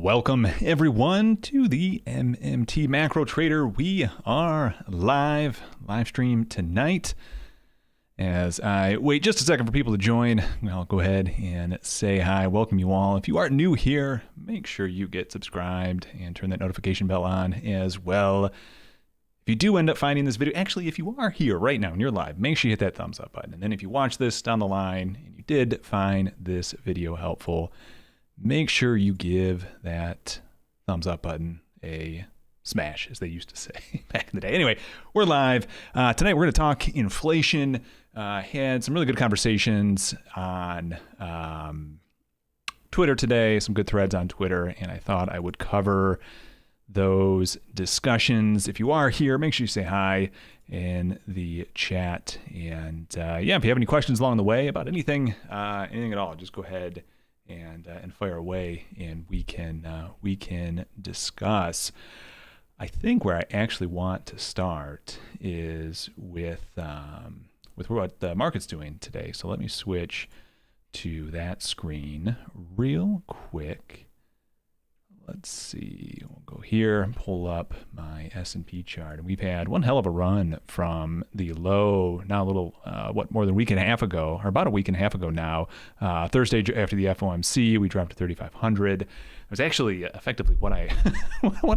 Welcome everyone to the MMT Macro Trader. We are live stream tonight. As I wait just a second for people to join, I'll go ahead and say hi, welcome you all. If you are new here, make sure you get subscribed and turn that notification bell on as well. If you do end up finding this video, actually, if you are here right now and you're live, make sure you hit that thumbs up button. And then if you watch this down the line and you did find this video helpful, make sure you give that thumbs up button a smash, as they used to say back in the day. Anyway, we're live. Tonight we're going to talk inflation. Had some really good conversations on Twitter today, some good threads on Twitter, and I thought I would cover those discussions. If you are here, make sure you say hi in the chat. And if you have any questions along the way about anything at all, just go ahead and fire away, and we can discuss. I think where I actually want to start is with what the market's doing today. So let me switch to that screen real quick. Let's see, we'll go here and pull up my S&P chart. And we've had one hell of a run from the low, now a little, more than a week and a half ago, or about a week and a half ago now. Thursday after the FOMC, we dropped to 3,500. It was actually effectively what I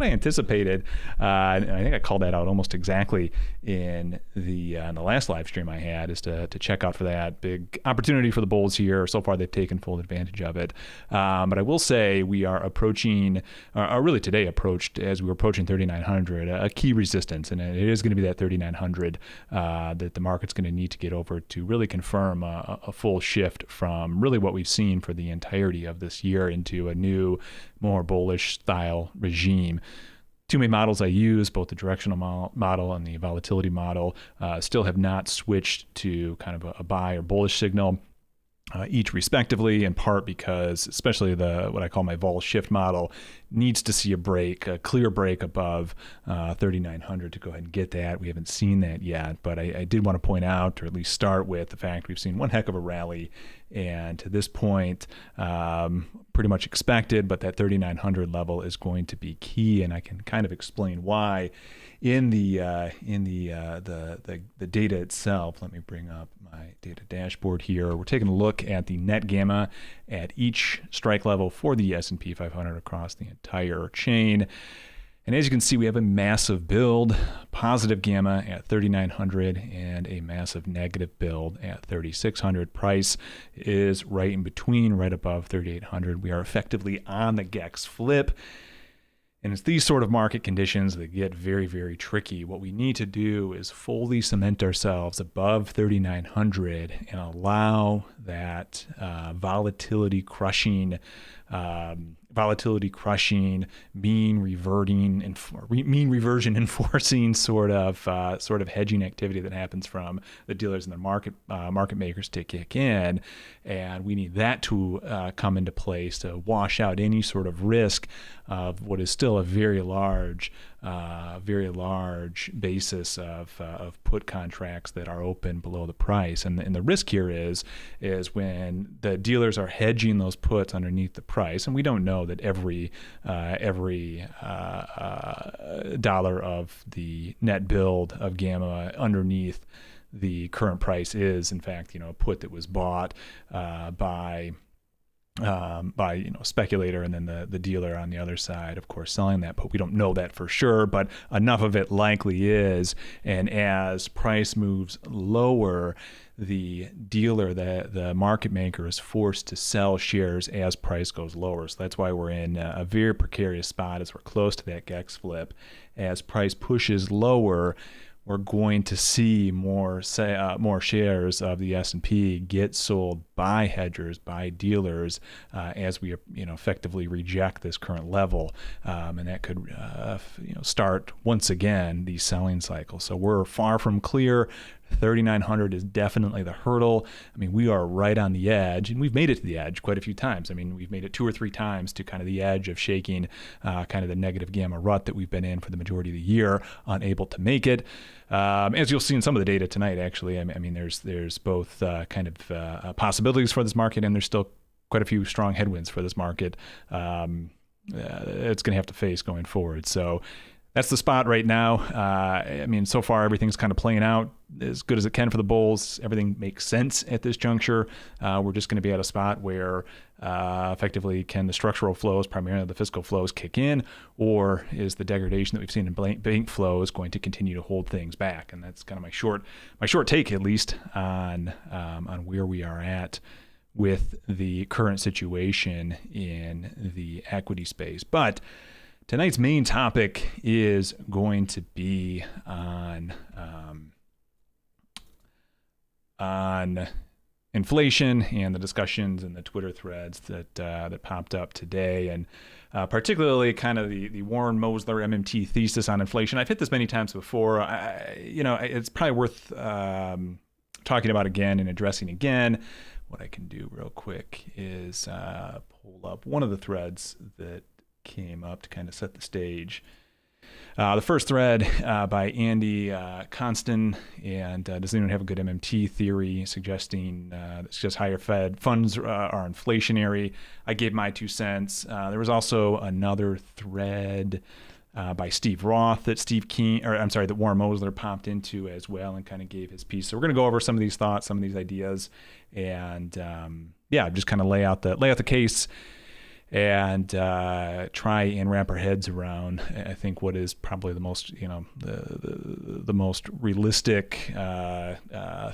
anticipated, and I think I called that out almost exactly in the last live stream I had, is to check out for that big opportunity for the bulls here. So far, they've taken full advantage of it. But I will say we are approaching, or really today approached, as we were approaching 3,900, a key resistance, and it is going to be that 3,900 that the market's going to need to get over to really confirm a full shift from really what we've seen for the entirety of this year into a new, more bullish style regime. Two main models I use, both the directional model and the volatility model, still have not switched to kind of a buy or bullish signal, each respectively, in part because especially what I call my vol shift model needs to see a clear break above 3,900 to go ahead and get that. We haven't seen that yet, but I did want to point out, or at least start with, the fact we've seen one heck of a rally, and to this point, pretty much expected, but that 3,900 level is going to be key, and I can kind of explain why in the data itself. Let me bring up my data dashboard here. We're taking a look at the net gamma at each strike level for the S&P 500 across the entire chain. And as you can see, we have a massive build, positive gamma at 3,900 and a massive negative build at 3,600. Price is right in between, right above 3,800. We are effectively on the GEX flip. And it's these sort of market conditions that get very, very tricky. What we need to do is fully cement ourselves above 3,900 and allow that volatility crushing, mean reversion enforcing sort of hedging activity that happens from the dealers and the market makers to kick in, and we need that to come into place to wash out any sort of risk of what is still a very large basis of put contracts that are open below the price. And the risk here is when the dealers are hedging those puts underneath the price, and we don't know that every dollar of the net build of gamma underneath the current price is, in fact, a put that was bought by a speculator, and then the dealer on the other side, of course, selling that put. We don't know that for sure, but enough of it likely is. And as price moves lower, the dealer, the market maker, is forced to sell shares as price goes lower. So that's why we're in a very precarious spot as we're close to that GEX flip. As price pushes lower, we're going to see more shares of the S&P get sold by hedgers, by dealers, as we effectively reject this current level, and that could start once again the selling cycle. So we're far from clear. 3,900 is definitely the hurdle. I mean, we are right on the edge, and we've made it to the edge quite a few times. I mean, we've made it 2 or 3 times to kind of the edge of shaking kind of the negative gamma rut that we've been in for the majority of the year, unable to make it. As you'll see in some of the data tonight, actually, I mean, there's both kind of possibilities for this market, and there's still quite a few strong headwinds for this market. it's going to have to face going forward. So that's the spot right now. I mean, so far everything's kind of playing out as good as it can for the bulls. Everything makes sense at this juncture. We're just going to be at a spot where effectively can the structural flows, primarily the fiscal flows, kick in, or is the degradation that we've seen in bank flows going to continue to hold things back? And that's kind of my short take, at least, on where we are at with the current situation in the equity space. But tonight's main topic is going to be on inflation and the discussions and the Twitter threads that popped up today, and particularly kind of the Warren Mosler MMT thesis on inflation. I've hit this many times before. It's probably worth talking about again and addressing again. What I can do real quick is pull up one of the threads that came up to kind of set the stage. The first thread by Andy Constant, and does anyone have a good MMT theory suggesting it's just higher Fed funds are inflationary? I gave my 2 cents. There was also another thread by Steve Roth that that Warren Mosler popped into as well and kind of gave his piece. So we're going to go over some of these thoughts, some of these ideas, and just kind of lay out the case and try and wrap our heads around, I think, what is probably the most, the most realistic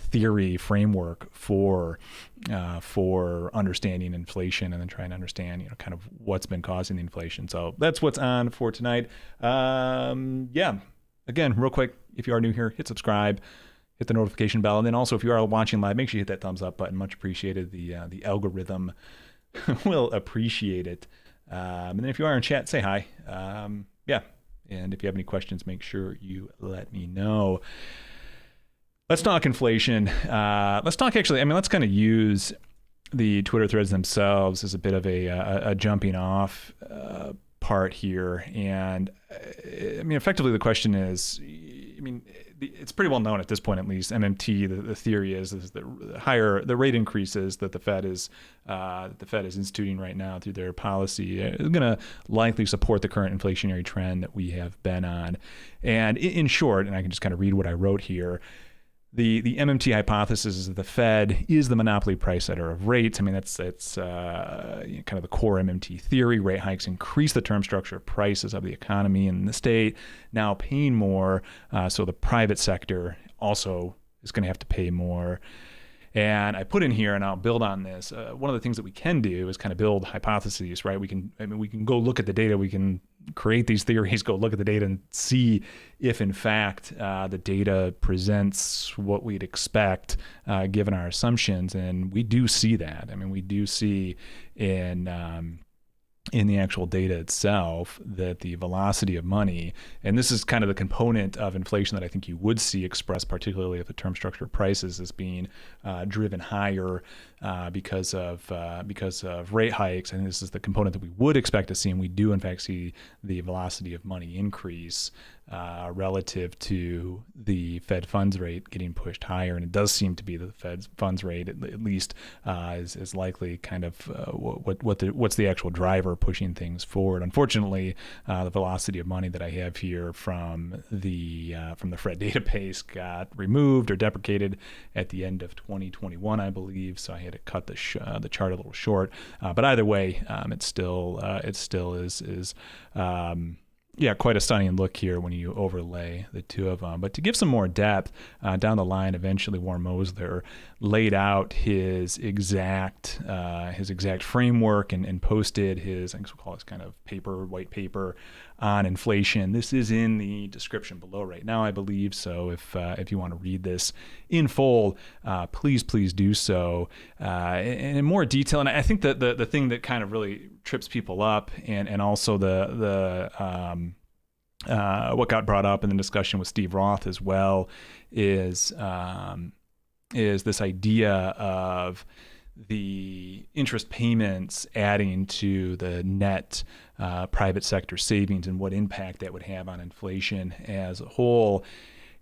theory framework for understanding inflation, and then trying to understand, kind of what's been causing the inflation. So that's what's on for tonight. Again, real quick, if you are new here, hit subscribe, hit the notification bell, and then also if you are watching live, make sure you hit that thumbs up button. Much appreciated. The algorithm will appreciate it. And then if you are in chat, say hi. And if you have any questions, make sure you let me know. Let's talk inflation. Let's kind of use the Twitter threads themselves as a bit of a jumping off part here. And effectively the question is, it's pretty well known at this point, at least, MMT, the theory is the rate increases that the Fed is instituting right now through their policy is going to likely support the current inflationary trend that we have been on. And in short, and I can just kind of read what I wrote here, the MMT hypothesis is that the Fed is the monopoly price setter of rates. That's kind of the core MMT theory. Rate hikes increase the term structure of prices of the economy, and the state now paying more, so the private sector also is going to have to pay more. And I put in here, and I'll build on this. One of the things that we can do is kind of build hypotheses, right? We can go look at the data. We can create these theories, go look at the data, and see if, in fact, the data presents what we'd expect given our assumptions. And we do see that. We do see in the actual data itself that the velocity of money, and this is kind of the component of inflation that I think you would see expressed, particularly if the term structure of prices is being driven higher because of rate hikes. And this is the component that we would expect to see, and we do in fact see the velocity of money increase relative to the Fed funds rate getting pushed higher. And it does seem to be that the Fed funds rate at least is likely kind of what's the actual driver pushing things forward. Unfortunately, the velocity of money that I have here from the Fed database got removed or deprecated at the end of 2021, I believe. So I had to cut the chart a little short. But either way, it still is quite a stunning look here when you overlay the two of them. But to give some more depth down the line, eventually Warren Mosler laid out his exact framework and posted his, I guess we'll call this kind of white paper on inflation. This is in the description below right now, I believe. So if you want to read this in full, please do so in more detail. And I think that the thing that kind of really trips people up, and also what got brought up in the discussion with Steve Roth as well, is this idea of the interest payments adding to the net private sector savings and what impact that would have on inflation as a whole.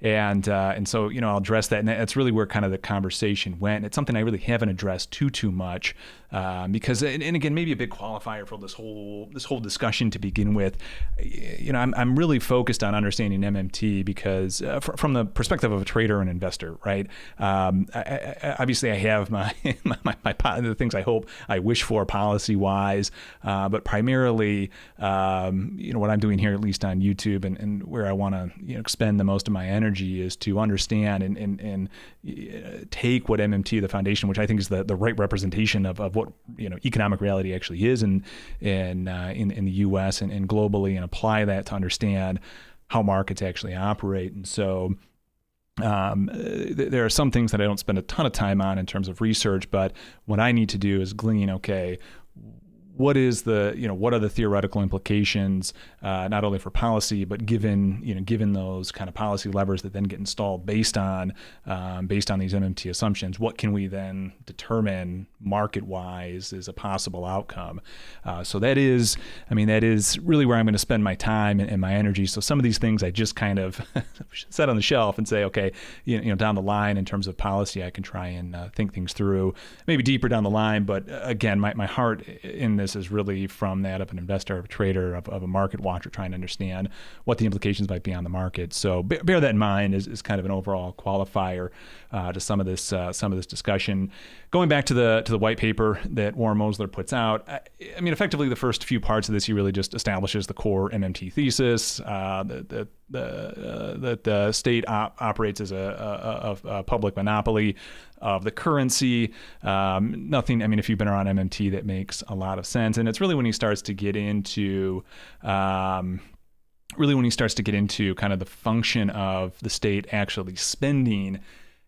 And so, I'll address that. And that's really where kind of the conversation went. It's something I really haven't addressed too much because, and again, maybe a big qualifier for this whole discussion to begin with. I'm really focused on understanding MMT because from the perspective of a trader and investor, right? Obviously, I have my the things I wish for policy wise, but primarily, what I'm doing here, at least on YouTube, and where I want to spend the most of my energy is to understand and take what MMT, the foundation, which I think is the right representation of what economic reality actually is in the U.S. and globally, and apply that to understand how markets actually operate. And so there are some things that I don't spend a ton of time on in terms of research, but what I need to do is glean, okay, what are the theoretical implications, not only for policy, but given those kind of policy levers that then get installed based on these MMT assumptions, what can we then determine market-wise is a possible outcome? So that is really where I'm going to spend my time and my energy. So some of these things I just kind of set on the shelf and say, okay, down the line in terms of policy, I can try and think things through, maybe deeper down the line. But again, my heart in this is really from that of an investor, of a trader, of a market watcher, trying to understand what the implications might be on the market. So bear that in mind is kind of an overall qualifier to some of this discussion. Going back to the white paper that Warren Mosler puts out, I mean, effectively the first few parts of this, he really just establishes the core MMT thesis that the state operates as a public monopoly of the currency. Nothing, I mean, if you've been around MMT, that makes a lot of sense. And it's really when he starts to get into kind of the function of the state actually spending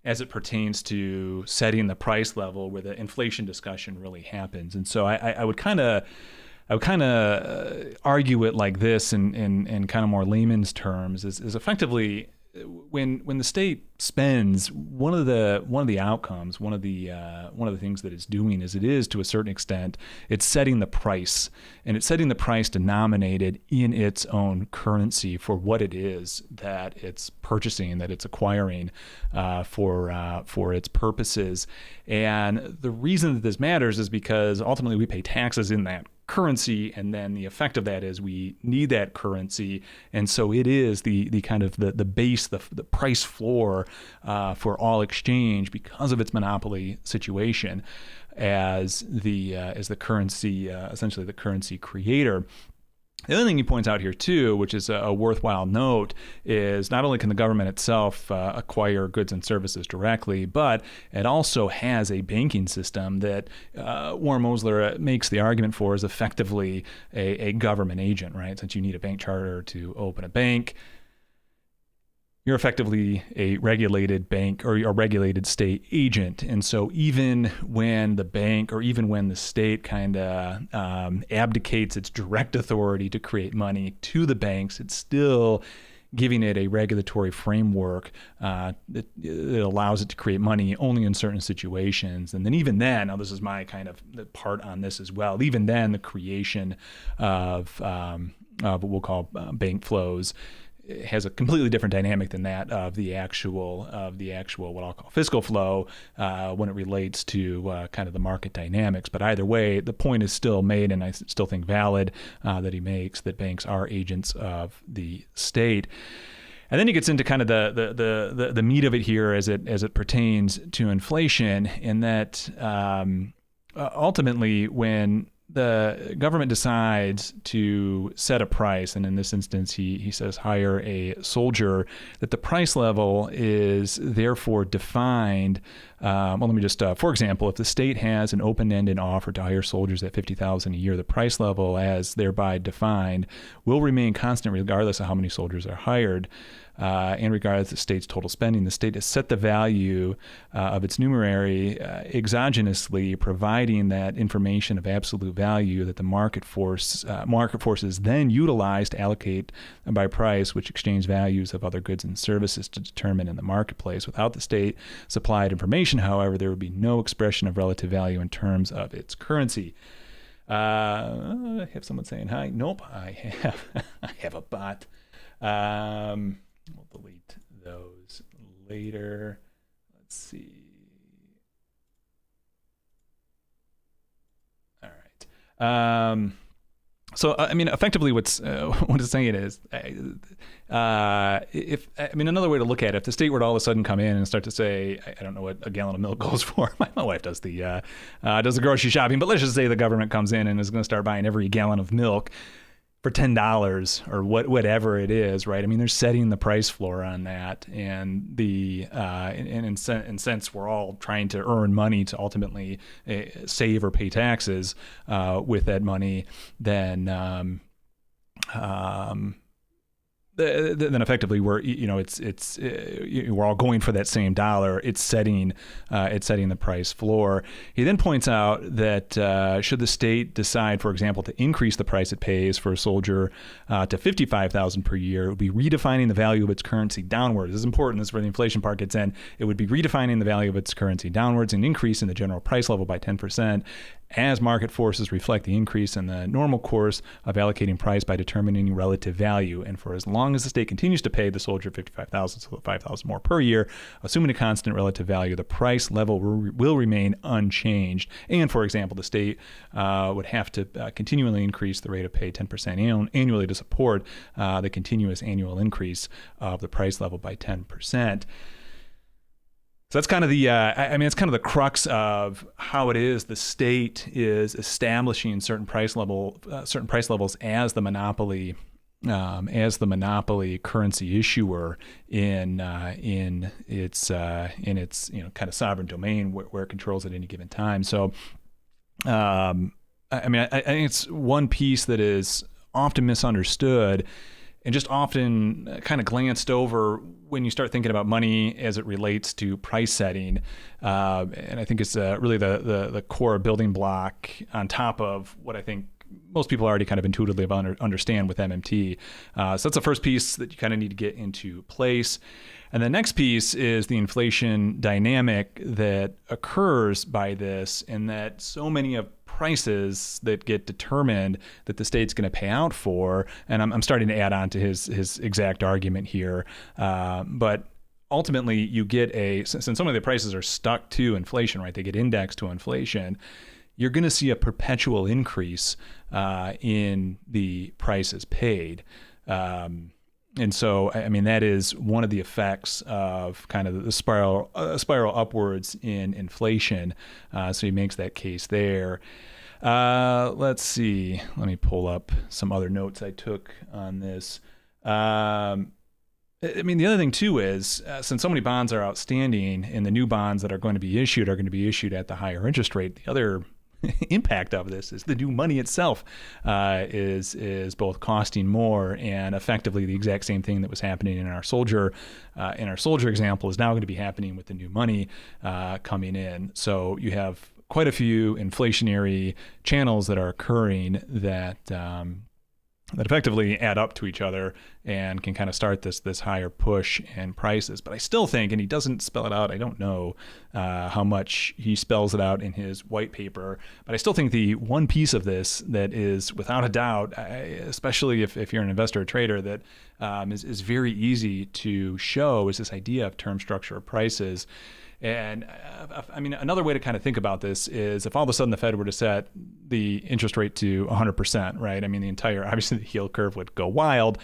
as it pertains to setting the price level, where the inflation discussion really happens. And so I would kind of argue it like this in kind of more layman's terms is effectively when the state spends, one of the outcomes, one of the things that it's doing is to a certain extent, it's setting the price, and it's setting the price denominated in its own currency for what it is that it's purchasing, that it's acquiring for its purposes. And the reason that this matters is because ultimately we pay taxes in that currency, and then the effect of that is we need that currency, and so it is the kind of the base, the price floor for all exchange because of its monopoly situation as the currency, essentially the currency creator. The other thing he points out here too, which is a worthwhile note, is not only can the government itself acquire goods and services directly, but it also has a banking system that Warren Mosler makes the argument for is effectively a government agent, right? Since you need a bank charter to open a bank, you're effectively a regulated bank or a regulated state agent. And so even when the bank or even when the state kind of abdicates its direct authority to create money to the banks, it's still giving it a regulatory framework that allows it to create money only in certain situations. And then even then, now this is my kind of part on this as well, even then the creation of what we'll call bank flows has a completely different dynamic than that of the actual what I'll call fiscal flow when it relates to kind of the market dynamics. But either way, the point is still made, and I still think valid, that he makes, that banks are agents of the state. And then he gets into kind of the meat of it here as it pertains to inflation, in that ultimately when the government decides to set a price, and in this instance, he says hire a soldier, that the price level is therefore defined. Well, let me just, for example, if the state has an open-ended offer to hire soldiers at $50,000 a year, the price level, as thereby defined, will remain constant regardless of how many soldiers are hired. And regardless of the state's total spending, the state has set the value of its numerary exogenously, providing that information of absolute value that the market forces then utilize to allocate by price, which exchange values of other goods and services to determine in the marketplace. Without the state supplied information, however, there would be no expression of relative value in terms of its currency. I have someone saying hi. Nope, I have a bot. We'll delete those later. Let's see. All right. So I mean, effectively, what it's saying is, another way to look at it, if the state were to all of a sudden come in and start to say, I don't know what a gallon of milk goes for. My wife does the grocery shopping, but let's just say the government comes in and is going to start buying every gallon of milk for $10 or whatever it is, right? I mean, they're setting the price floor on that, and since we're all trying to earn money to ultimately save or pay taxes with that money, then effectively we're we're all going for that same dollar. It's setting the price floor. He then points out that should the state decide, for example, to increase the price it pays for a soldier to $55,000 per year, it would be redefining the value of its currency downwards. This is important. This is where the inflation part gets in. It would be redefining the value of its currency downwards and increasing the general price level by 10%. As market forces reflect the increase in the normal course of allocating price by determining relative value. And for as long as the state continues to pay the soldier $55,000, so $5,000 more per year, assuming a constant relative value, the price level will remain unchanged. And for example, the state would have to continually increase the rate of pay 10% annually to support the continuous annual increase of the price level by 10%. So that's kind of it's kind of the crux of how it is the state is establishing certain price levels as the monopoly currency issuer in its kind of sovereign domain where it controls at any given time. So I think it's one piece that is often misunderstood and just often kind of glanced over when you start thinking about money as it relates to price setting. And I think it's really the core building block on top of what I think most people already kind of intuitively understand with MMT. So that's the first piece that you kind of need to get into place. And the next piece is the inflation dynamic that occurs by this, and that so many of prices that get determined that the state's going to pay out for, and I'm starting to add on to his exact argument here, but ultimately you get since so many of the prices are stuck to inflation, right? They get indexed to inflation. You're going to see a perpetual increase in the prices paid. And so, I mean, that is one of the effects of kind of the spiral upwards in inflation. So he makes that case there. Let's see. Let me pull up some other notes I took on this. I mean, the other thing too is since so many bonds are outstanding and the new bonds that are going to be issued at the higher interest rate, the other impact of this is the new money itself is both costing more, and effectively the exact same thing that was happening in our soldier example is now going to be happening with the new money coming in. So you have quite a few inflationary channels that are occurring that effectively add up to each other and can kind of start this higher push in prices. But I still think, and he doesn't spell it out, I don't know how much he spells it out in his white paper, but I still think the one piece of this that is without a doubt, especially if you're an investor or trader, that is very easy to show is this idea of term structure of prices. And I mean, another way to kind of think about this is if all of a sudden the Fed were to set the interest rate to 100%, right? I mean, obviously the yield curve would go wild.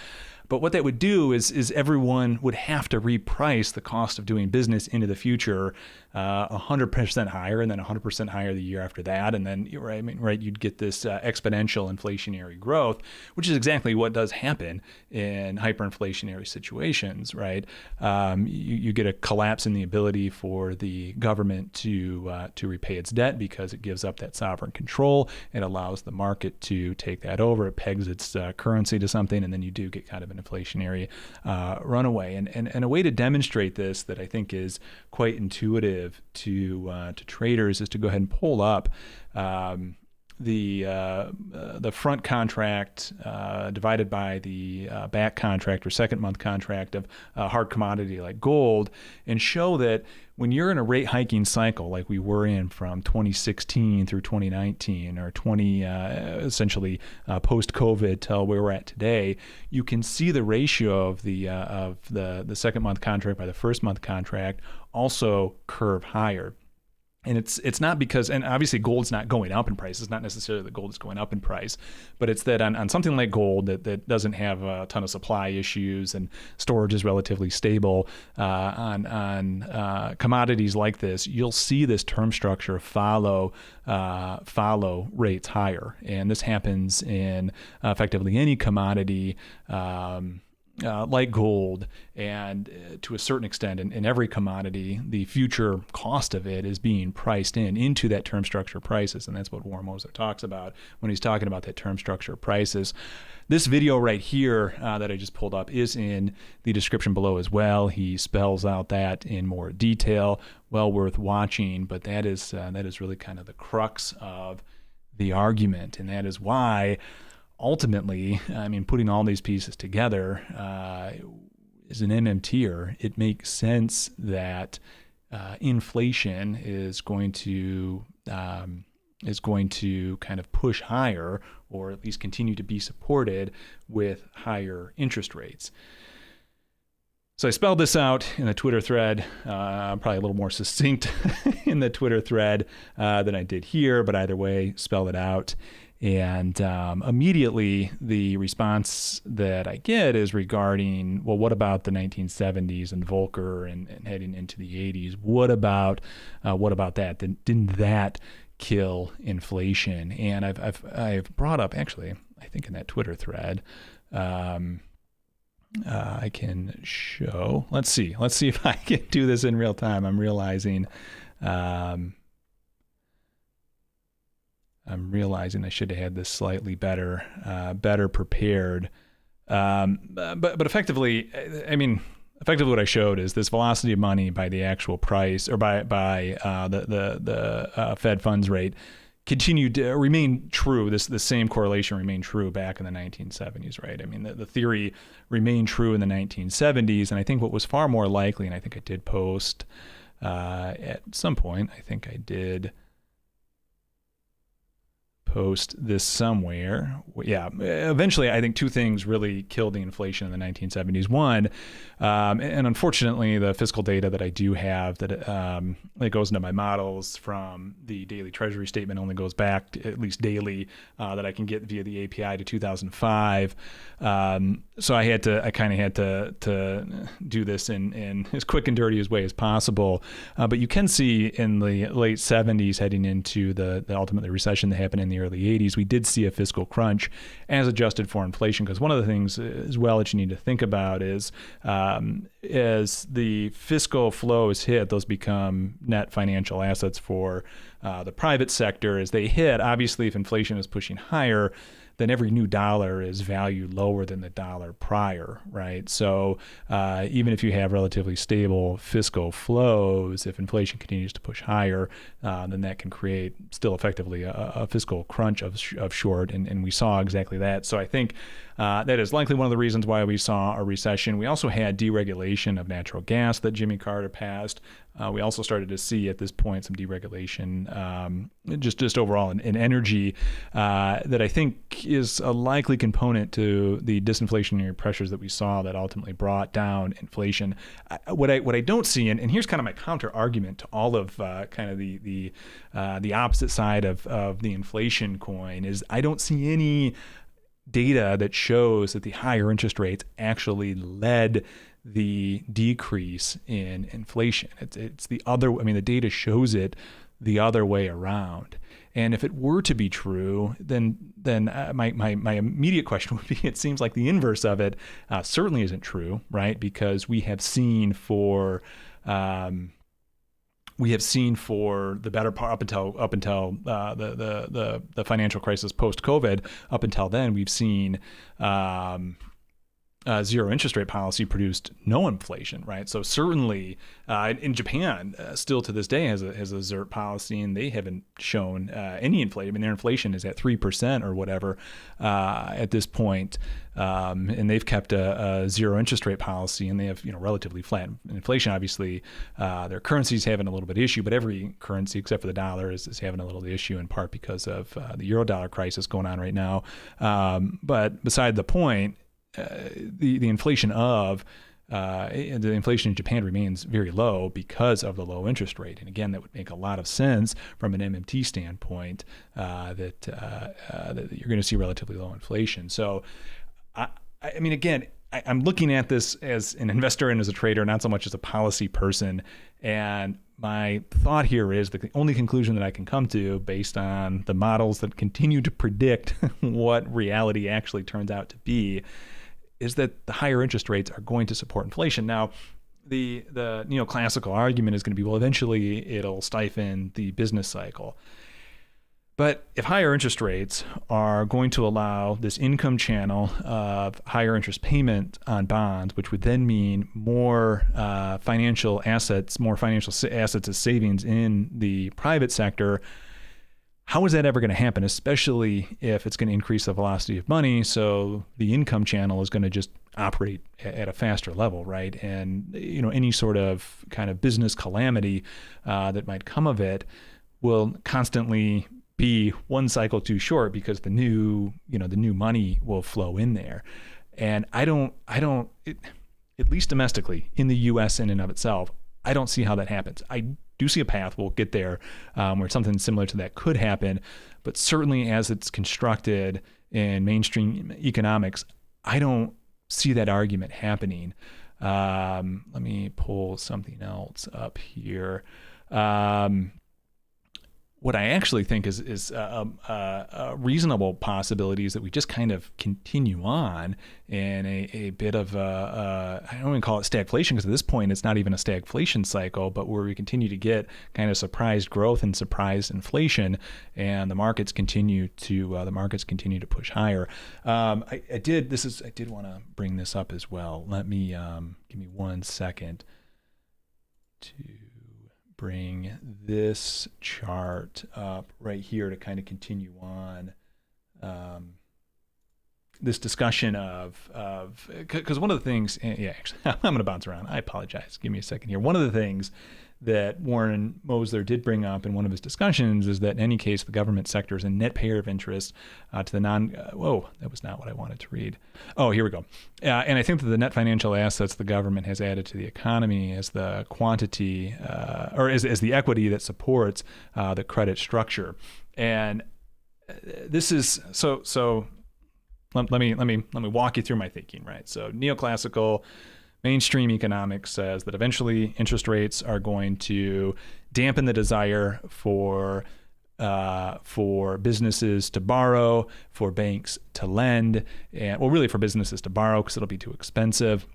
But what that would do is everyone would have to reprice the cost of doing business into the future 100% higher, and then 100% higher the year after that. And then, you'd get this exponential inflationary growth, which is exactly what does happen in hyperinflationary situations, right? You get a collapse in the ability for the government to repay its debt because it gives up that sovereign control. It allows the market to take that over. It pegs its currency to something, and then you do get kind of an inflationary runaway. And a way to demonstrate this that I think is quite intuitive to traders is to go ahead and pull up the front contract divided by the back contract or second month contract of a hard commodity like gold, and show that when you're in a rate hiking cycle like we were in from 2016 through 2019 or essentially post-COVID till where we're at today, you can see the ratio of the second month contract by the first month contract also curve higher. And it's not because, and obviously gold's not going up in price. It's not necessarily that gold is going up in price, but it's that on something like gold that doesn't have a ton of supply issues and storage is relatively stable, on commodities like this, you'll see this term structure follow rates higher. And this happens in effectively any commodity, like gold, and to a certain extent in every commodity, the future cost of it is being priced into that term structure prices, and that's what Warren Mosler talks about when he's talking about that term structure prices. This video right here that I just pulled up is in the description below as well. He spells out that in more detail, well worth watching, but that is really kind of the crux of the argument, and that is why ultimately, I mean, putting all these pieces together, as an MMTer, it makes sense that inflation is going to kind of push higher, or at least continue to be supported with higher interest rates. So I spelled this out in a Twitter thread, probably a little more succinct in the Twitter thread than I did here, but either way, spelled it out. And immediately the response that I get is regarding, well, what about the 1970s and Volcker and heading into the 80s? What about that? Didn't that kill inflation? And I've brought up, actually, I think in that Twitter thread, I can show. Let's see if I can do this in real time. I'm realizing I should have had this slightly better prepared. But effectively, effectively what I showed is this velocity of money by the actual price, or by the Fed funds rate, continued to remain true. The same correlation remained true back in the 1970s, right? I mean, the theory remained true in the 1970s, and I think what was far more likely, and I think I did post at some point, I think I did post this somewhere. Yeah, eventually I think two things really killed the inflation in the 1970s. One, and unfortunately the fiscal data that I do have that goes into my models from the daily treasury statement only goes back to, at least daily, that I can get via the API, to 2005. So I kind of had to do this in as quick and dirty as way as possible. But you can see in the late 70s heading into the ultimately recession that happened in the early 80s, we did see a fiscal crunch as adjusted for inflation. Because one of the things as well that you need to think about is as the fiscal flows hit, those become net financial assets for the private sector. As they hit, obviously if inflation is pushing higher, then every new dollar is valued lower than the dollar prior, right? So even if you have relatively stable fiscal flows, if inflation continues to push higher, then that can create still effectively a fiscal crunch of short, and we saw exactly that. So I think that is likely one of the reasons why we saw a recession. We also had deregulation of natural gas that Jimmy Carter passed. We also started to see at this point some deregulation, just overall in energy, that I think is a likely component to the disinflationary pressures that we saw that ultimately brought down inflation. What I don't see, and here's kind of my counter argument to all of kind of the opposite side of the inflation coin, is I don't see any data that shows that the higher interest rates actually led the decrease in inflation. It's the other, I mean, the data shows it the other way around. And if it were to be true, then my immediate question would be, it seems like the inverse of it certainly isn't true, right? Because we have seen for the better part up until the financial crisis post-COVID, up until then, we've seen zero interest rate policy produced no inflation, right? So certainly in Japan, still to this day has a ZIRP policy, and they haven't shown any inflation. I mean, their inflation is at 3% or whatever at this point, and they've kept a zero interest rate policy, and they have relatively flat inflation. Obviously, their currency's having a little bit of issue, but every currency except for the dollar is having a little issue, in part because of the euro dollar crisis going on right now. But beside the point. The inflation in Japan remains very low because of the low interest rate, and again, that would make a lot of sense from an MMT standpoint that you're going to see relatively low inflation. So, I mean, again, I'm looking at this as an investor and as a trader, not so much as a policy person. And my thought here is the only conclusion that I can come to, based on the models that continue to predict what reality actually turns out to be, is that the higher interest rates are going to support inflation. Now, the neoclassical argument is going to be, well, eventually it'll stifle the business cycle. But if higher interest rates are going to allow this income channel of higher interest payment on bonds, which would then mean more financial assets as savings in the private sector, how is that ever going to happen, especially if it's going to increase the velocity of money? So the income channel is going to just operate at a faster level, right? And any sort of kind of business calamity that might come of it will constantly be one cycle too short, because the new money will flow in there. And at least domestically in the U.S. in and of itself, I don't see how that happens. I do see a path, we'll get there, where something similar to that could happen, but certainly as it's constructed in mainstream economics, I don't see that argument happening. Let me pull something else up here. What I actually think is a reasonable possibility is that we just kind of continue on in a bit of I don't even call it stagflation, because at this point it's not even a stagflation cycle, but where we continue to get kind of surprised growth and surprised inflation, and the markets continue to push higher. I did want to bring this up as well. Let me give me 1 second to bring this chart up right here to kind of continue on this discussion because one of the things, actually, I'm going to bounce around. I apologize. Give me a second here. One of the things that Warren Mosler did bring up in one of his discussions is that in any case, the government sector is a net payer of interest to the that was not what I wanted to read. Oh, here we go. And I think that the net financial assets the government has added to the economy as the quantity or as the equity that supports the credit structure. And this is so let me walk you through my thinking, right? So neoclassical mainstream economics says that eventually interest rates are going to dampen the desire for businesses to borrow, for banks to lend, and really for businesses to borrow because it'll be too expensive,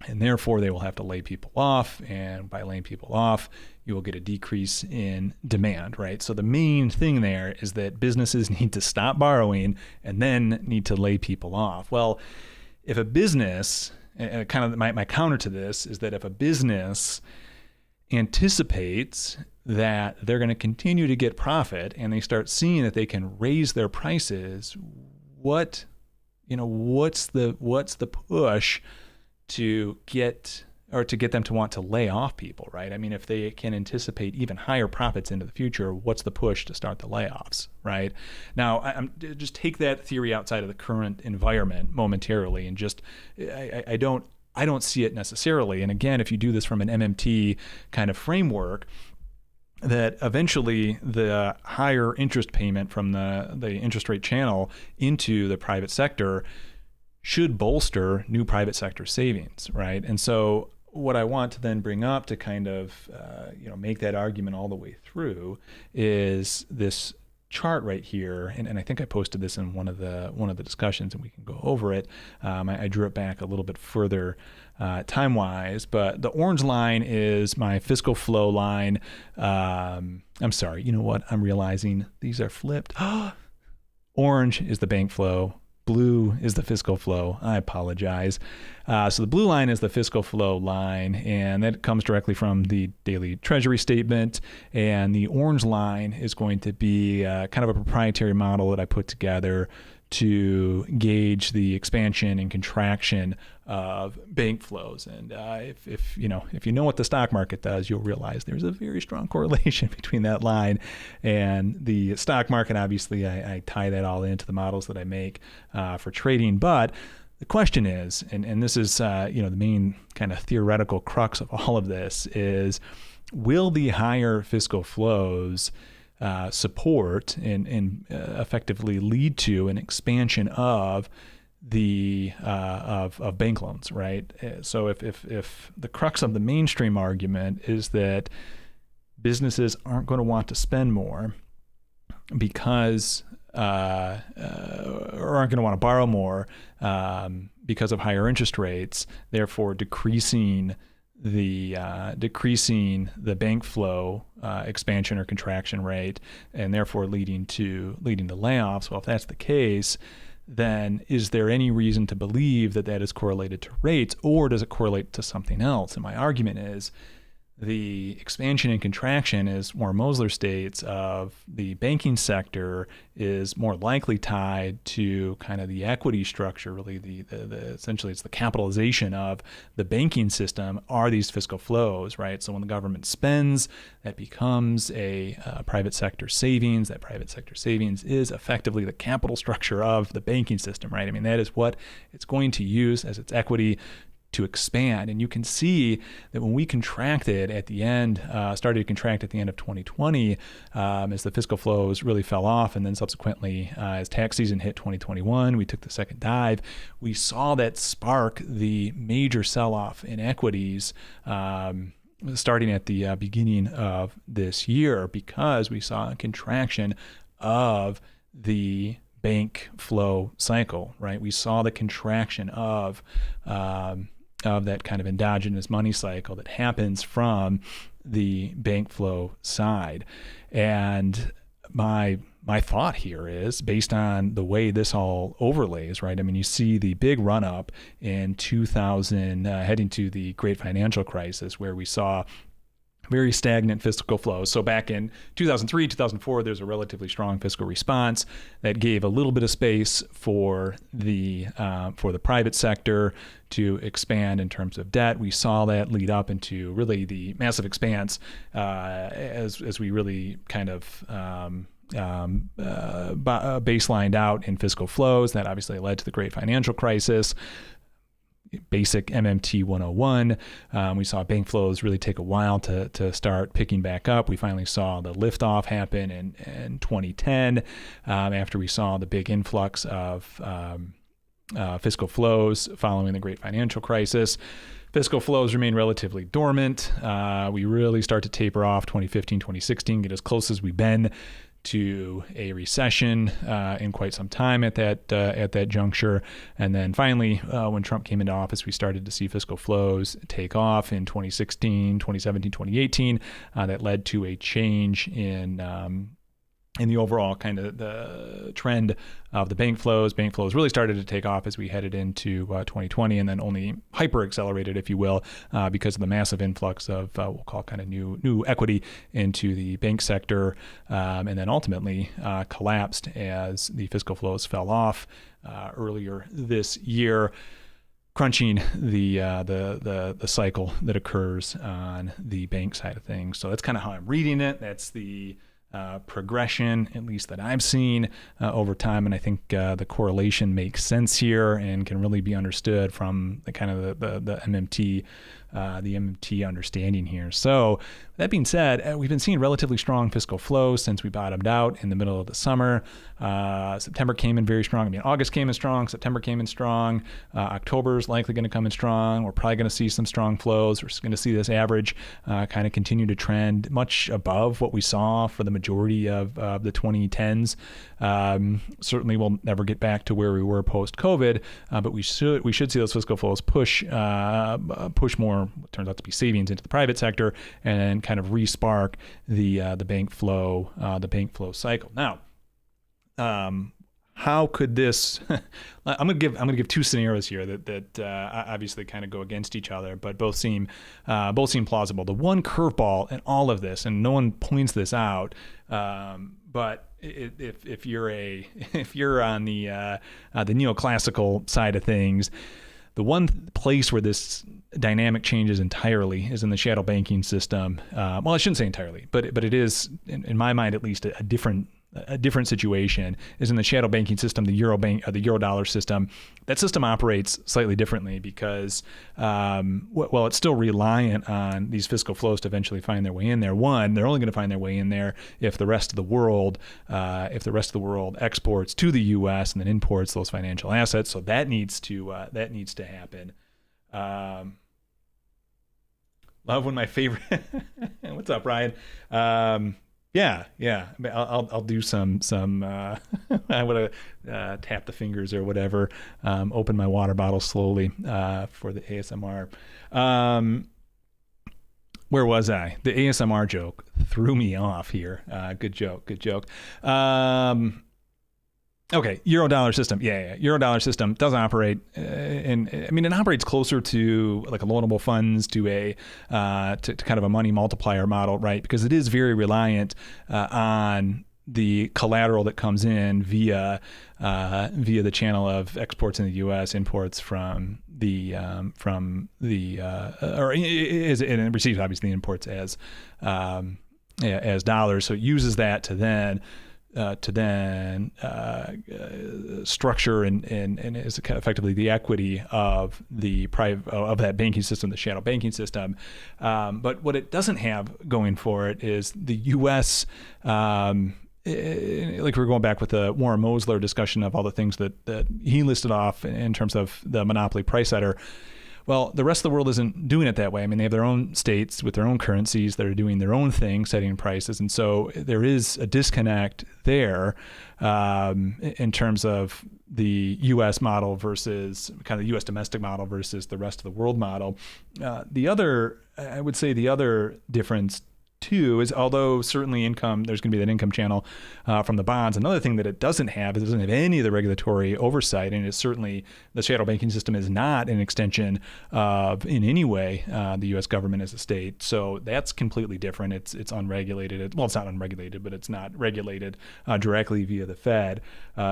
and therefore they will have to lay people off, and by laying people off, you will get a decrease in demand, right? So the main thing there is that businesses need to stop borrowing and then need to lay people off. Well, if a business, and kind of my counter to this is that if a business anticipates that they're going to continue to get profit and they start seeing that they can raise their prices, what's the push to get them to want to lay off people, right? I mean, if they can anticipate even higher profits into the future, what's the push to start the layoffs, right? Now, I'm just take that theory outside of the current environment momentarily, and just I don't see it necessarily. And again, if you do this from an MMT kind of framework, that eventually the higher interest payment from the interest rate channel into the private sector should bolster new private sector savings, right? And so what I want to then bring up to kind of make that argument all the way through is this chart right here, and I think I posted this in one of the discussions, and we can go over it. I drew it back a little bit further time-wise, but the orange line is my fiscal flow line. I'm sorry, you know what? I'm realizing these are flipped. Orange is the bank flow. Blue is the fiscal flow. I apologize. So the blue line is the fiscal flow line, and that comes directly from the daily treasury statement. And the orange line is going to be kind of a proprietary model that I put together to gauge the expansion and contraction of bank flows. And if you know what the stock market does, you'll realize there's a very strong correlation between that line and the stock market. Obviously, I tie that all into the models that I make for trading. But the question is, and this is the main kind of theoretical crux of all of this is, will the higher fiscal flows support and effectively lead to an expansion of the of bank loans, right? So if the crux of the mainstream argument is that businesses aren't going to want to spend more because or aren't going to want to borrow more because of higher interest rates, therefore decreasing the bank flow expansion or contraction rate, and therefore leading to layoffs. Well, if that's the case, then is there any reason to believe that is correlated to rates, or does it correlate to something else? And my argument is the expansion and contraction, as more Mosler states, of the banking sector is more likely tied to kind of the equity structure, really the essentially it's the capitalization of the banking system are these fiscal flows, right? So when the government spends, that becomes a private sector savings. That private sector savings is effectively the capital structure of the banking system, right? I mean, that is what it's going to use as its equity to expand. And you can see that when we contracted at the end, started to contract at the end of 2020, as the fiscal flows really fell off, and then subsequently as tax season hit 2021, we took the second dive. We saw that spark the major sell-off in equities starting at the beginning of this year, because we saw a contraction of the bank flow cycle, right? We saw the contraction of that kind of endogenous money cycle that happens from the bank flow side. And my thought here is, based on the way this all overlays, right? I mean, you see the big run up in 2000, heading to the great financial crisis, where we saw very stagnant fiscal flows. So back in 2003, 2004, there's a relatively strong fiscal response that gave a little bit of space for the private sector to expand in terms of debt. We saw that lead up into really the massive expanse as we really kind of baselined out in fiscal flows. That obviously led to the great financial crisis. Basic MMT 101. We saw bank flows really take a while to start picking back up. We finally saw the liftoff happen in 2010 after we saw the big influx of fiscal flows following the great financial crisis. Fiscal flows remain relatively dormant. We really start to taper off 2015, 2016, get as close as we've been to a recession in quite some time at that juncture. And then finally, when Trump came into office, we started to see fiscal flows take off in 2016, 2017, 2018. That led to a change in the overall kind of the trend of the bank flows. Bank flows really started to take off as we headed into 2020, and then only hyper accelerated, if you will, because of the massive influx of we'll call kind of new equity into the bank sector, and then ultimately collapsed as the fiscal flows fell off earlier this year, crunching the cycle that occurs on the bank side of things. So that's kind of how I'm reading it. That's the progression, at least that I've seen over time, and I think the correlation makes sense here and can really be understood from the kind of the MMT understanding here. So that being said, we've been seeing relatively strong fiscal flows since we bottomed out in the middle of the summer. September came in very strong. I mean, August came in strong. September came in strong. October is likely going to come in strong. We're probably going to see some strong flows. We're going to see this average kind of continue to trend much above what we saw for the majority of the 2010s. Certainly, we'll never get back to where we were post-COVID, but we should see those fiscal flows push more, what turns out to be savings, into the private sector, and kind of re-spark the bank flow cycle. Now, how could this? I'm gonna give two scenarios here that obviously kind of go against each other, but both seem plausible. The one curveball in all of this, and no one points this out, but if you're on the neoclassical side of things, the one place where this dynamic changes entirely is in the shadow banking system. Well, I shouldn't say entirely, but it is, in my mind at least, a different situation, is in the shadow banking system, the Eurodollar system. That system operates slightly differently because, well, it's still reliant on these fiscal flows to eventually find their way in there. One, they're only going to find their way in there if the rest of the world, exports to the U.S. and then imports those financial assets. So that needs to happen. Love when my favorite. What's up, Ryan? Yeah. I'll do some. I would tap the fingers or whatever. Open my water bottle slowly for the ASMR. Where was I? The ASMR joke threw me off here. Good joke. Okay, Eurodollar system. Yeah. Eurodollar system does operate, it operates closer to like a loanable funds to a to kind of a money multiplier model, right? Because it is very reliant on the collateral that comes in via the channel of exports in the U.S., imports and it receives obviously imports as dollars. So it uses that to then structure and is effectively the equity of the of that banking system, the shadow banking system. But what it doesn't have going for it is the U.S. Like we're going back with the Warren Mosler discussion of all the things that he listed off in terms of the monopoly price setter. Well, the rest of the world isn't doing it that way. They have their own states with their own currencies that are doing their own thing, setting prices. And so there is a disconnect there in terms of the U.S. model versus kind of the U.S. domestic model versus the rest of the world model. I would say the other difference too is, although certainly there's going to be that income channel from the bonds. Another thing that it doesn't have any of the regulatory oversight, and it's certainly the shadow banking system is not an extension of in any way the U.S. government as a state. So that's completely different. It's unregulated. Well, it's not unregulated, but it's not regulated directly via the Fed.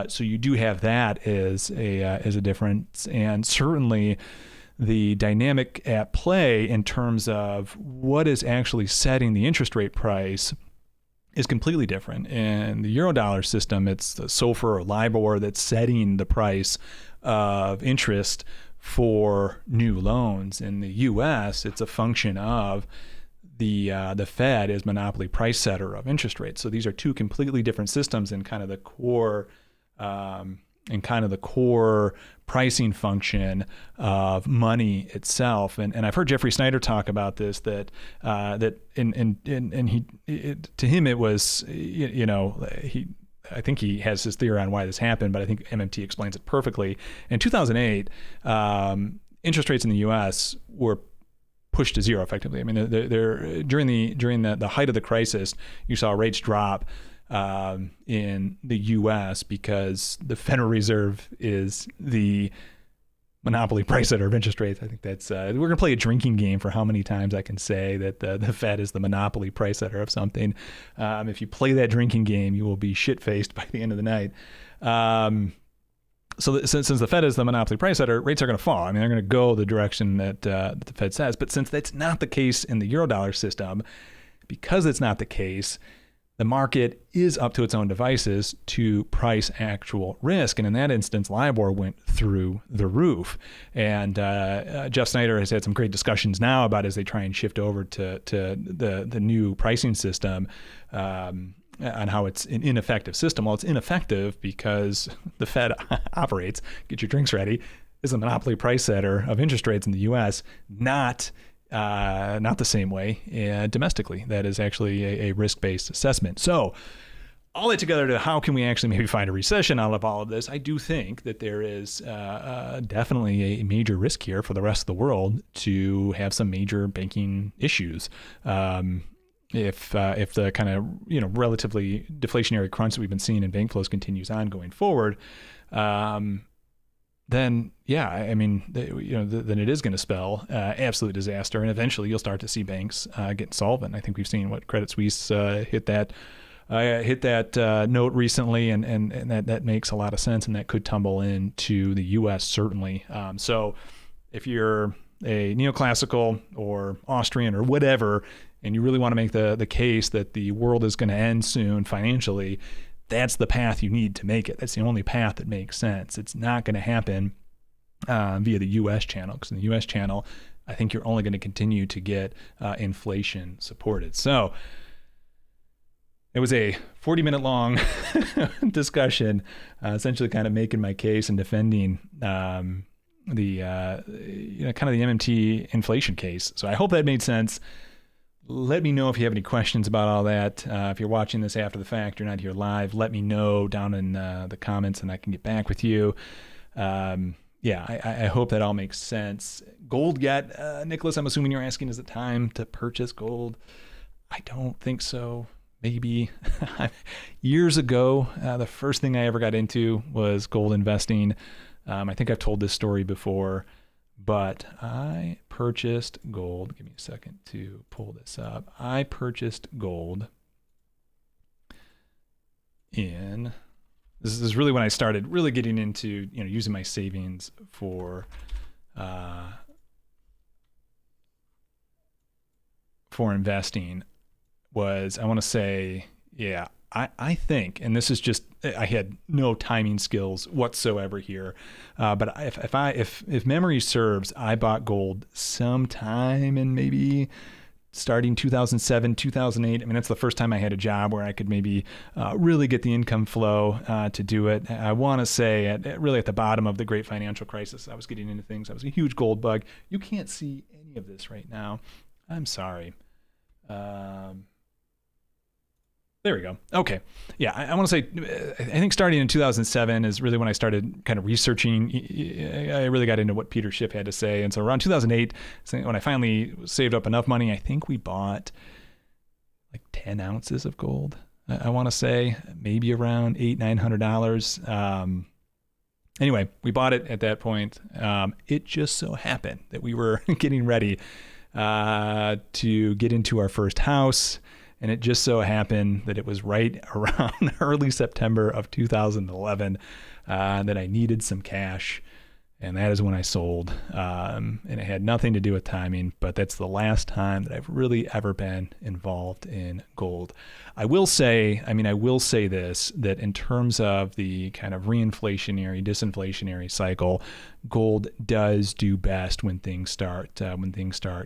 So you do have that as a difference, and certainly the dynamic at play in terms of what is actually setting the interest rate price is completely different. In the Eurodollar system, it's the SOFR or LIBOR that's setting the price of interest for new loans. In the U.S., it's a function of the Fed as monopoly price setter of interest rates. So these are two completely different systems in kind of the core pricing function of money itself. And I've heard Jeffrey Snyder talk about this, to him it was, I think he has his theory on why this happened, but I think MMT explains it perfectly. In 2008, interest rates in the U.S. were pushed to zero effectively. They're during the height of the crisis, you saw rates drop in the U.S. because the Federal Reserve is the monopoly price setter of interest rates. I think that's we're going to play a drinking game for how many times I can say that the Fed is the monopoly price setter of something. If you play that drinking game, you will be shit-faced by the end of the night. So since the Fed is the monopoly price setter, rates are going to fall. They're going to go the direction that the Fed says. But since that's not the case in the Eurodollar system, because it's not the case, the market is up to its own devices to price actual risk. And in that instance, LIBOR went through the roof. And Jeff Snyder has had some great discussions now about as they try and shift over to the new pricing system on how it's an ineffective system. Well, it's ineffective because the Fed operates, get your drinks ready, is a monopoly price setter of interest rates in the U.S., not the same way domestically. That is actually a risk-based assessment. So all that together to how can we actually maybe find a recession out of all of this, I do think that there is definitely a major risk here for the rest of the world to have some major banking issues. if the kind of relatively deflationary crunch that we've been seeing in bank flows continues on going forward, then yeah, I mean, then it is going to spell absolute disaster, and eventually you'll start to see banks get insolvent. I think we've seen what Credit Suisse hit that note recently, and that makes a lot of sense, and that could tumble into the U.S. certainly. So if you're a neoclassical or Austrian or whatever, and you really want to make the case that the world is going to end soon financially, that's the path you need to make it. That's the only path that makes sense. It's not going to happen via the U.S. channel, because in the U.S. channel, I think you're only going to continue to get inflation supported. So it was a 40-minute long discussion, essentially kind of making my case and defending the kind of the MMT inflation case. So I hope that made sense. Let me know if you have any questions about all that. If you're watching this after the fact, you're not here live, let me know down in the comments and I can get back with you. I hope that all makes sense. Gold yet? Nicholas, I'm assuming you're asking, is it time to purchase gold? I don't think so. Maybe. Years ago, the first thing I ever got into was gold investing. I think I've told this story before, but I purchased gold. Give me a second to pull this up. I purchased gold in, this is really when I started really getting into, using my savings for investing. Was, I want to say, yeah, I think, and this is just, I had no timing skills whatsoever here, but if memory serves, I bought gold sometime in maybe starting 2007, 2008. I mean, that's the first time I had a job where I could maybe really get the income flow to do it. I want to say really at the bottom of the great financial crisis, I was getting into things. I was a huge gold bug. You can't see any of this right now. I'm sorry. There we go. Okay. Yeah, I want to say, I think starting in 2007 is really when I started kind of researching. I really got into what Peter Schiff had to say. And so around 2008, when I finally saved up enough money, I think we bought like 10 ounces of gold. I want to say maybe around $800-900. Anyway, we bought it at that point. It just so happened that we were getting ready to get into our first house. And it just so happened that it was right around early September of 2011 that I needed some cash. And that is when I sold. And it had nothing to do with timing, but that's the last time that I've really ever been involved in gold. I will say this, that in terms of the kind of reinflationary, disinflationary cycle, gold does do best when things start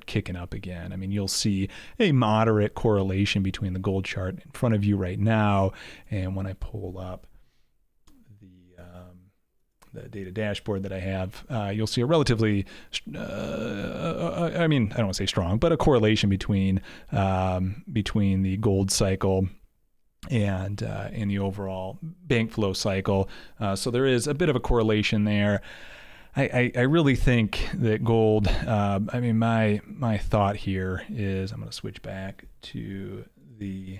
kicking up again. I mean, you'll see a moderate correlation between the gold chart in front of you right now, and when I pull up the data dashboard that I have, you'll see a relatively, I don't want to say strong, but a correlation between the gold cycle and the overall bank flow cycle. So there is a bit of a correlation there. I really think that gold, my thought here is, I'm going to switch back to the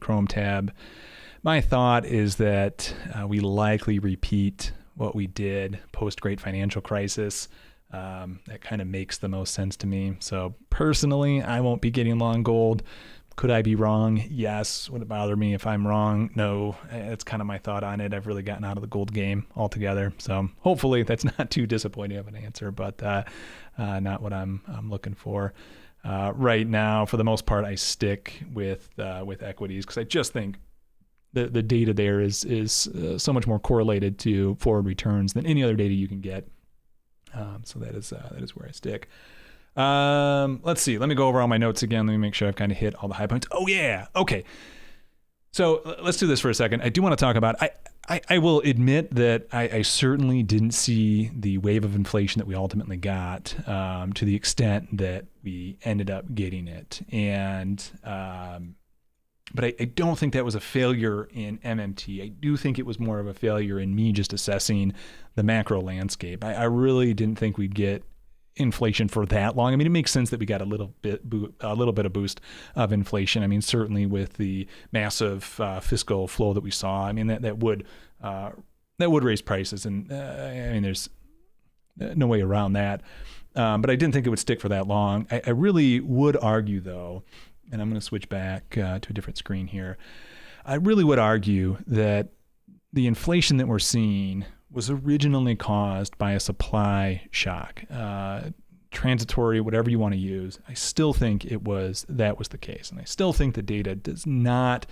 Chrome tab. My thought is that we likely repeat what we did post Great Financial Crisis. That kind of makes the most sense to me. So personally, I won't be getting long gold. Could I be wrong? Yes. Would it bother me if I'm wrong? No. That's kind of my thought on it. I've really gotten out of the gold game altogether. So hopefully that's not too disappointing of an answer, but not what I'm looking for. Right now, for the most part, I stick with equities because I just think the data there is so much more correlated to forward returns than any other data you can get. So that is where I stick. Let's see. Let me go over all my notes again. Let me make sure I've kind of hit all the high points. Oh yeah. Okay. So let's do this for a second. I do want to talk about, I will admit that I certainly didn't see the wave of inflation that we ultimately got to the extent that we ended up getting it. But I don't think that was a failure in MMT. I do think it was more of a failure in me just assessing the macro landscape. I really didn't think we'd get inflation for that long. I mean, it makes sense that we got a little bit of boost of inflation. I mean, certainly with the massive fiscal flow that we saw, I mean, that would raise prices, and I mean, there's no way around that. But I didn't think it would stick for that long. I really would argue, though, and I'm going to switch back to a different screen here. I really would argue that the inflation that we're seeing was originally caused by a supply shock, transitory, whatever you want to use. I still think that was the case. And I still think the data does not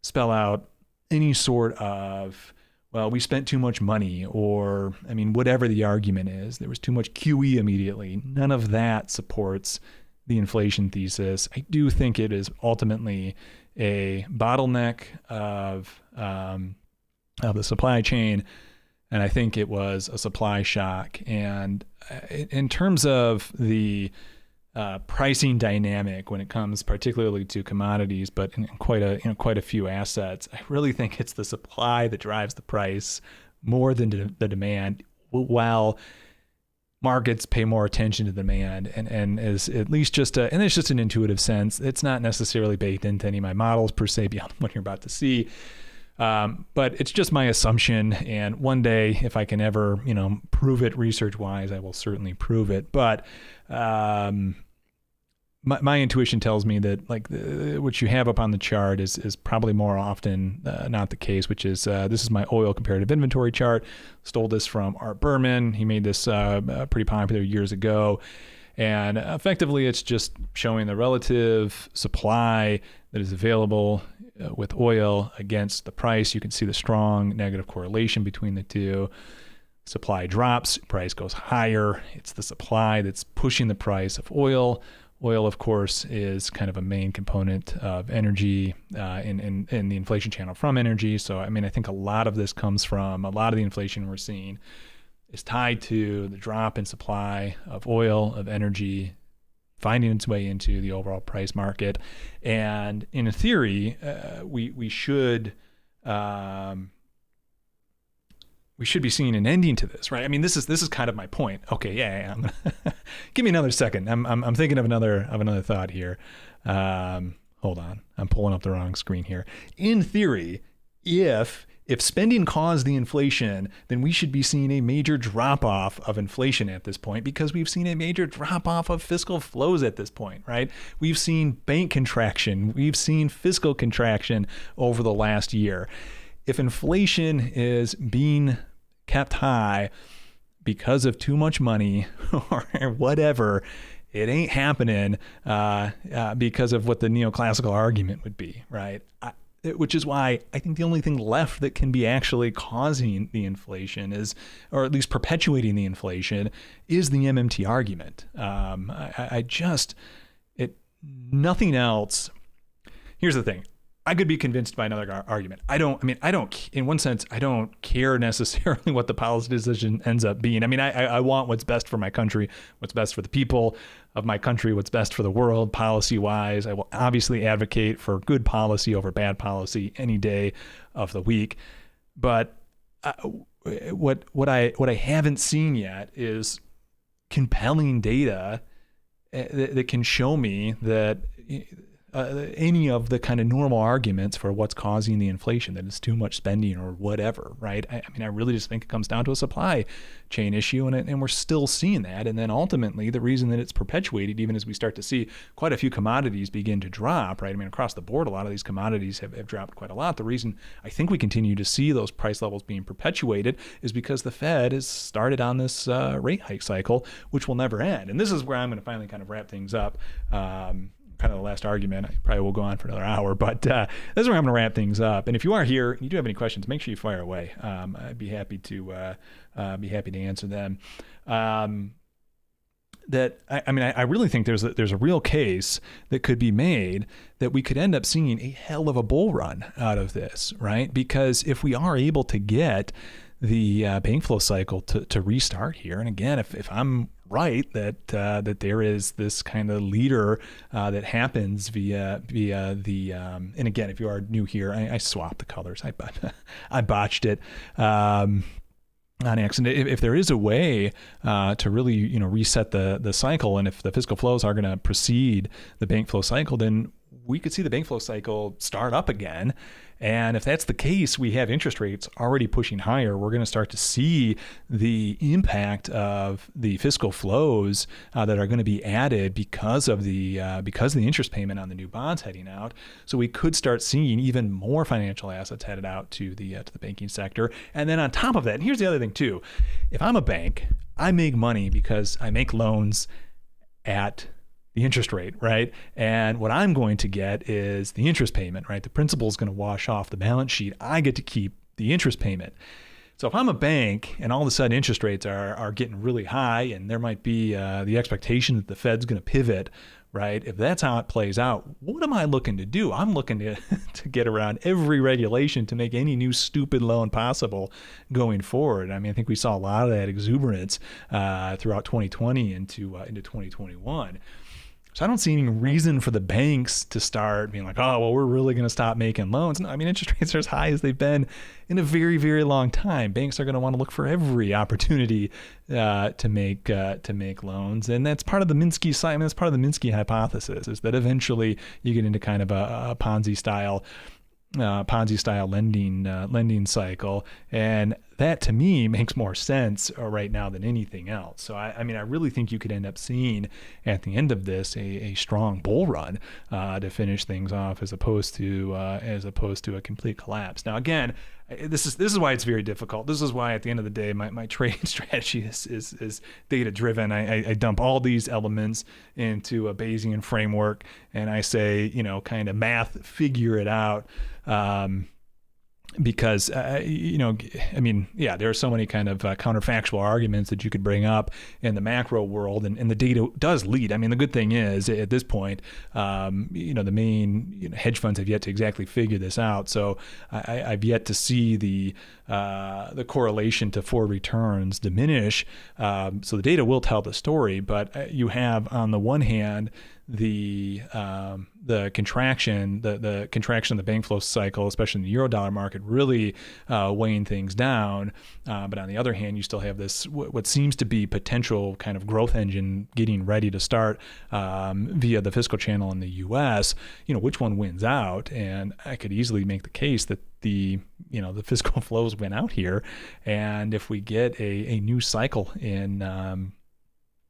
spell out any sort of, well, we spent too much money, or, I mean, whatever the argument is, there was too much QE immediately. None of that supports the inflation thesis. I do think it is ultimately a bottleneck of the supply chain. And I think it was a supply shock. And in terms of the pricing dynamic when it comes particularly to commodities, but in quite a few assets, I really think it's the supply that drives the price more than the demand, while markets pay more attention to demand, and is at least and it's just an intuitive sense. It's not necessarily baked into any of my models per se beyond what you're about to see. But it's just my assumption, and one day, if I can ever, prove it research-wise, I will certainly prove it. But my intuition tells me that, like, what you have up on the chart is probably more often not the case, which is this is my oil comparative inventory chart. Stole this from Art Berman. He made this pretty popular years ago. And effectively, it's just showing the relative supply that is available with oil against the price. You can see the strong negative correlation between the two. Supply drops, price goes higher. It's the supply that's pushing the price of oil. Oil, of course, is kind of a main component of energy in the inflation channel from energy. So, I mean, I think a lot of this comes from a lot of the inflation we're seeing is tied to the drop in supply of oil, of energy, finding its way into the overall price market. And in theory, we should be seeing an ending to this, right? I mean, this is kind of my point. Okay, yeah. Give me another second. I'm thinking of another thought here. Hold on, I'm pulling up the wrong screen here. In theory, if spending caused the inflation, then we should be seeing a major drop-off of inflation at this point, because we've seen a major drop-off of fiscal flows at this point, right? We've seen bank contraction. We've seen fiscal contraction over the last year. If inflation is being kept high because of too much money or whatever, it ain't happening because of what the neoclassical argument would be, right? Which is why I think the only thing left that can be actually causing the inflation is, or at least perpetuating the inflation, is the MMT argument. Nothing else. Here's the thing. I could be convinced by another argument. In one sense, I don't care necessarily what the policy decision ends up being. I mean, I want what's best for my country, what's best for the people of my country, what's best for the world, policy-wise. I will obviously advocate for good policy over bad policy any day of the week. But what I haven't seen yet is compelling data that can show me that any of the kind of normal arguments for what's causing the inflation, that it's too much spending or whatever, right? I mean, I really just think it comes down to a supply chain issue, and we're still seeing that. And then ultimately, the reason that it's perpetuated, even as we start to see quite a few commodities begin to drop, right? I mean, across the board, a lot of these commodities have dropped quite a lot. The reason I think we continue to see those price levels being perpetuated is because the Fed has started on this rate hike cycle, which will never end. And this is where I'm going to finally kind of wrap things up. Kind of the last argument. I probably will go on for another hour, but this is where I'm going to wrap things up. And if you are here and you do have any questions, make sure you fire away. I'd be happy to answer them. I really think there's a real case that could be made that we could end up seeing a hell of a bull run out of this, right? Because if we are able to get the bank flow cycle to restart here, and again, if I'm right that there is this kind of leader that happens via the and again, if you are new here, I swapped the colors. I botched it. on accident. If there is a way to really, reset the cycle, and if the fiscal flows are going to precede the bank flow cycle, then we could see the bank flow cycle start up again. And if that's the case, we have interest rates already pushing higher. We're going to start to see the impact of the fiscal flows that are going to be added because of the interest payment on the new bonds heading out. So we could start seeing even more financial assets headed out to the banking sector. And then on top of that, and here's the other thing too: if I'm a bank, I make money because I make loans at the interest rate, right? And what I'm going to get is the interest payment, right? The principal is going to wash off the balance sheet. I get to keep the interest payment. So if I'm a bank and all of a sudden interest rates are getting really high, and there might be the expectation that the Fed's going to pivot, right? If that's how it plays out, what am I looking to do? I'm looking to get around every regulation to make any new stupid loan possible going forward. I mean, I think we saw a lot of that exuberance throughout 2020 into 2021. So I don't see any reason for the banks to start being like, oh, well, we're really going to stop making loans. No, I mean, interest rates are as high as they've been in a very, very long time. Banks are going to want to look for every opportunity to make loans, and that's part of the Minsky side. I mean, that's part of the Minsky hypothesis, is that eventually you get into kind of a Ponzi style lending cycle, and that to me makes more sense right now than anything else. So I really think you could end up seeing at the end of this a strong bull run to finish things off, as opposed to a complete collapse. Now again, this is why it's very difficult. This is why at the end of the day my trading strategy is data driven. I dump all these elements into a Bayesian framework, and I say, kind of math, figure it out. Because, there are so many kind of counterfactual arguments that you could bring up in the macro world, and the data does lead. I mean, the good thing is at this point, the main hedge funds have yet to exactly figure this out. So I've yet to see the correlation to forward returns diminish. So the data will tell the story, but you have on the one hand the contraction, the contraction of the bank flow cycle, especially in the Eurodollar market, really weighing things down. But on the other hand, you still have this what seems to be potential kind of growth engine getting ready to start via the fiscal channel in the U.S. Which one wins out? And I could easily make the case that the fiscal flows win out here, and if we get a new cycle in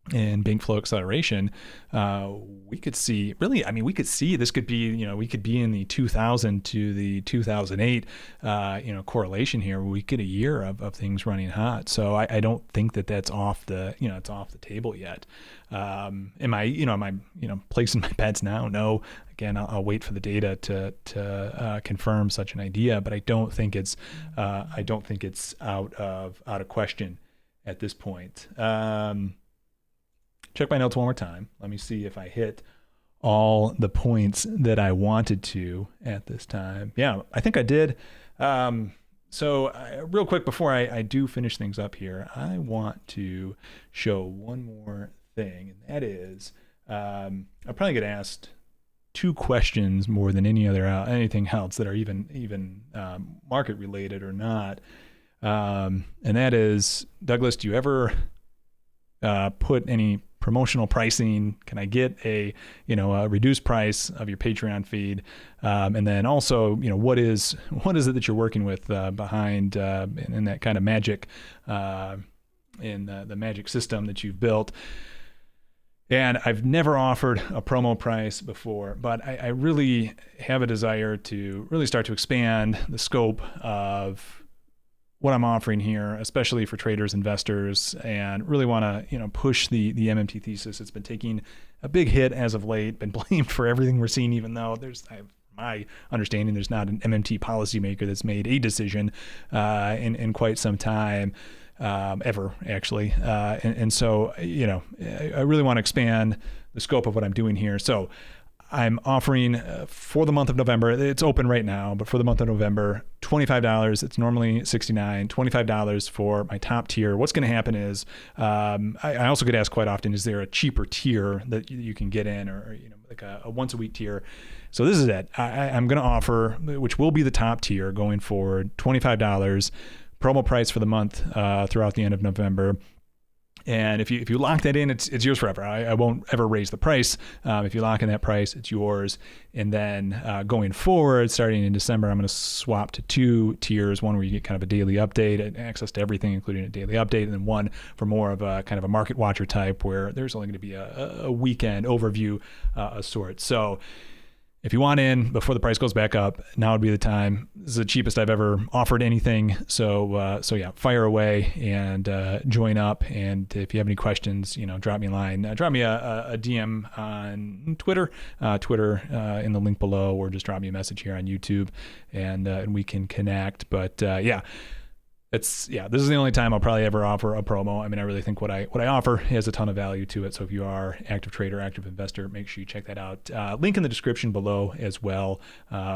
bank flow acceleration, we could see this could be, we could be in the 2000 to the 2008, correlation here. We get a year of things running hot. So I don't think that that's off the, it's off the table yet. Am I placing my bets now? No. Again, I'll wait for the data to confirm such an idea, but I don't think it's out of question at this point. Check my notes one more time. Let me see if I hit all the points that I wanted to at this time. Yeah, I think I did. So real quick before I do finish things up here, I want to show one more thing, and that is I'll probably get asked two questions more than anything else that are even market related or not, and that is, Douglas, do you ever put any promotional pricing? Can I get a reduced price of your Patreon feed? And then also, what is it that you're working with behind in that kind of magic, in the magic system that you've built? And I've never offered a promo price before, but I really have a desire to really start to expand the scope of what I'm offering here, especially for traders, investors, and really want to, push the MMT thesis. It's been taking a big hit as of late, been blamed for everything we're seeing, even though my understanding, there's not an MMT policymaker that's made a decision in quite some time, ever actually. And so, I really want to expand the scope of what I'm doing here. So I'm offering for the month of November, it's open right now, but for the month of November, $25. It's normally $69, $25 for my top tier. What's going to happen is, I also get asked quite often, is there a cheaper tier that you can get in, or like a once a week tier? So this is it. I'm going to offer, which will be the top tier going forward, $25 promo price for the month throughout the end of November. And if you lock that in, it's yours forever. I won't ever raise the price. If you lock in that price, it's yours. And then going forward, starting in December, I'm going to swap to 2 tiers. One where you get kind of a daily update and access to everything, including a daily update, and then one for more of a kind of a market watcher type, where there's only going to be a weekend overview of sorts. So if you want in before the price goes back up, now would be the time. This is the cheapest I've ever offered anything. So yeah, fire away and join up. And if you have any questions, drop me a line. Drop me a DM on Twitter, in the link below, or just drop me a message here on YouTube, and we can connect. But this is the only time I'll probably ever offer a promo. I mean, I really think what I offer has a ton of value to it. So if you are active trader, active investor, make sure you check that out. Link in the description below as well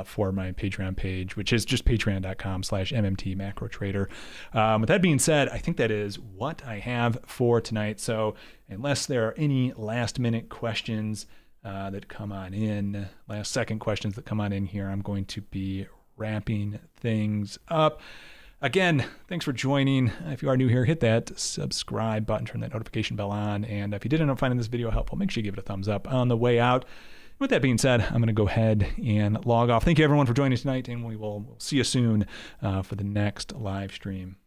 for my Patreon page, which is just patreon.com/MMT macro trader. With that being said, I think that is what I have for tonight. So unless there are any last minute questions that come on in, last second questions that come on in here, I'm going to be wrapping things up. Again, thanks for joining. If you are new here, hit that subscribe button, turn that notification bell on. And if you did end up finding this video helpful, make sure you give it a thumbs up on the way out. With that being said, I'm going to go ahead and log off. Thank you everyone for joining tonight, and we'll see you soon for the next live stream.